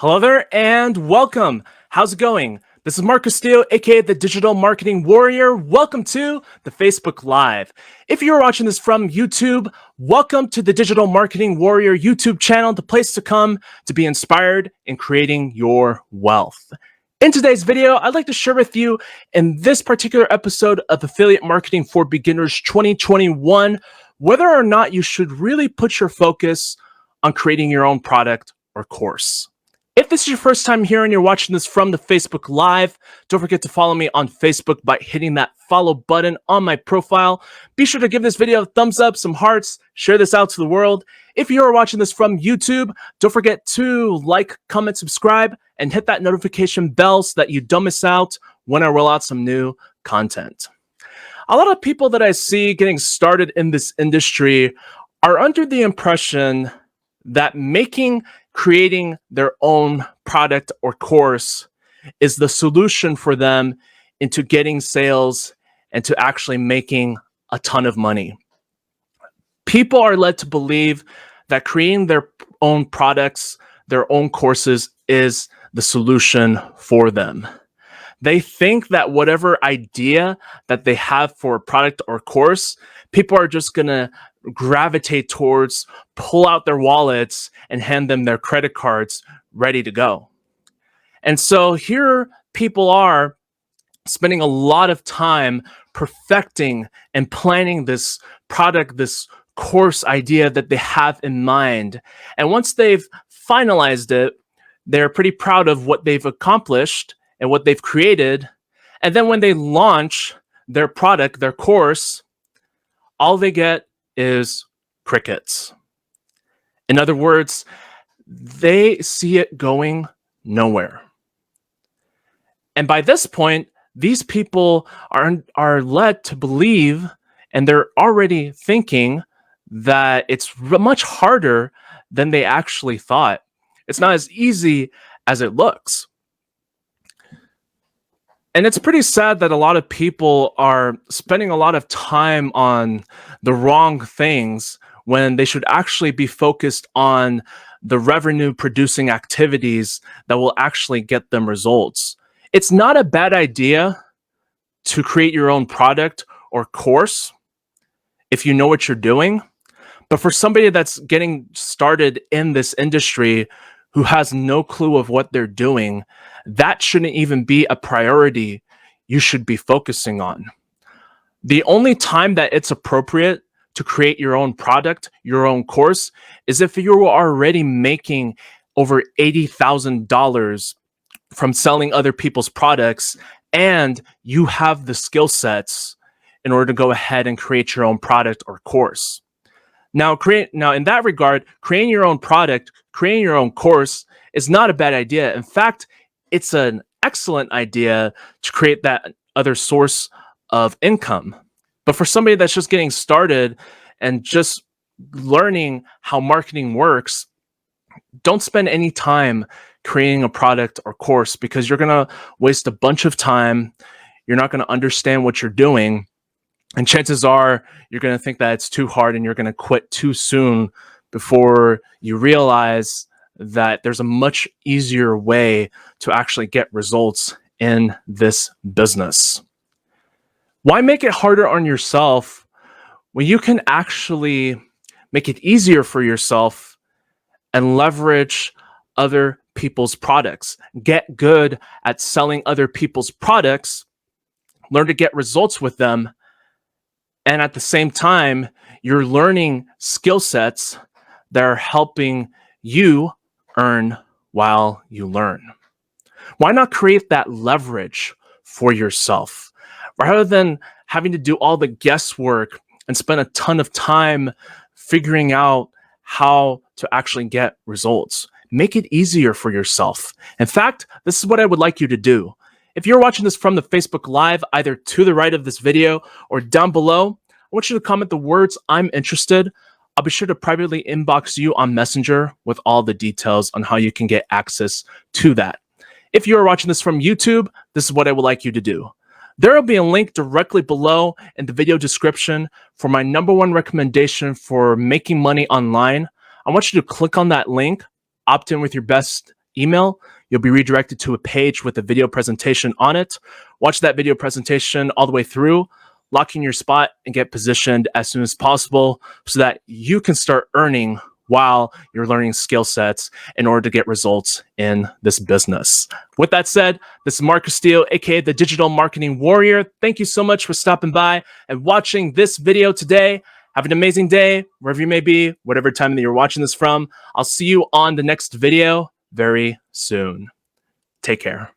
Hello there and welcome. How's it going? This is Mark Castillo, aka the Digital Marketing Warrior. Welcome to the Facebook Live. If you're watching this from YouTube, welcome to the Digital Marketing Warrior YouTube channel, the place to come to be inspired in creating your wealth. In today's video, I'd like to share with you in this particular episode of Affiliate Marketing for Beginners 2021, whether or not you should really put your focus on creating your own product or course. If this is your first time here and you're watching this from the Facebook Live, don't forget to follow me on Facebook by hitting that follow button on my profile. Be sure to give this video a thumbs up, some hearts, share this out to the world. If you are watching this from YouTube, don't forget to like, comment, subscribe, and hit that notification bell so that you don't miss out when I roll out some new content. A lot of people that I see getting started in this industry are under the impression that creating their own product or course is the solution for them into getting sales and to actually making a ton of money. People are led to believe that creating their own products, their own courses is the solution for them. They think that whatever idea that they have for a product or course, people are just going to gravitate towards, pull out their wallets and hand them their credit cards ready to go. And so here people are spending a lot of time perfecting and planning this product, this course idea that they have in mind. And once they've finalized it, they're pretty proud of what they've accomplished and what they've created. And then when they launch their product, their course, all they get is crickets. In other words, they see it going nowhere. And by this point, these people are led to believe, and they're already thinking that it's much harder than they actually thought. It's not as easy as it looks. And it's pretty sad that a lot of people are spending a lot of time on the wrong things when they should actually be focused on the revenue producing activities that will actually get them results. It's not a bad idea to create your own product or course if you know what you're doing. But for somebody that's getting started in this industry who has no clue of what they're doing, that shouldn't even be a priority you should be focusing on. The only time that it's appropriate to create your own product, your own course, is if you're already making over $80,000 from selling other people's products and you have the skill sets in order to go ahead and create your own product or course. Now, in that regard, creating your own product, creating your own course is not a bad idea. In fact, it's an excellent idea to create that other source of income. But for somebody that's just getting started and just learning how marketing works, don't spend any time creating a product or course because you're going to waste a bunch of time. You're not going to understand what you're doing. And chances are you're going to think that it's too hard and you're going to quit too soon before you realize that there's a much easier way to actually get results in this business. Why make it harder on yourself when you can actually make it easier for yourself and leverage other people's products? Get good at selling other people's products, learn to get results with them, and at the same time, you're learning skill sets that are helping you earn while you learn. Why not create that leverage for yourself rather than having to do all the guesswork and spend a ton of time figuring out how to actually get results? Make it easier for yourself. In fact, this is what I would like you to do. If you're watching this from the Facebook Live, either to the right of this video or down below, I want you to comment the words "I'm interested." I'll be sure to privately inbox you on Messenger with all the details on how you can get access to that. If you're watching this from YouTube, this is what I would like you to do. There will be a link directly below in the video description for my #1 recommendation for making money online. I want you to click on that link, opt in with your best email, you'll be redirected to a page with a video presentation on it. Watch that video presentation all the way through, lock in your spot, and get positioned as soon as possible so that you can start earning while you're learning skill sets in order to get results in this business. With that said, this is Mark Castillo, aka the Digital Marketing Warrior. Thank you so much for stopping by and watching this video today. Have an amazing day, wherever you may be, whatever time that you're watching this from. I'll see you on the next video very soon. Take care.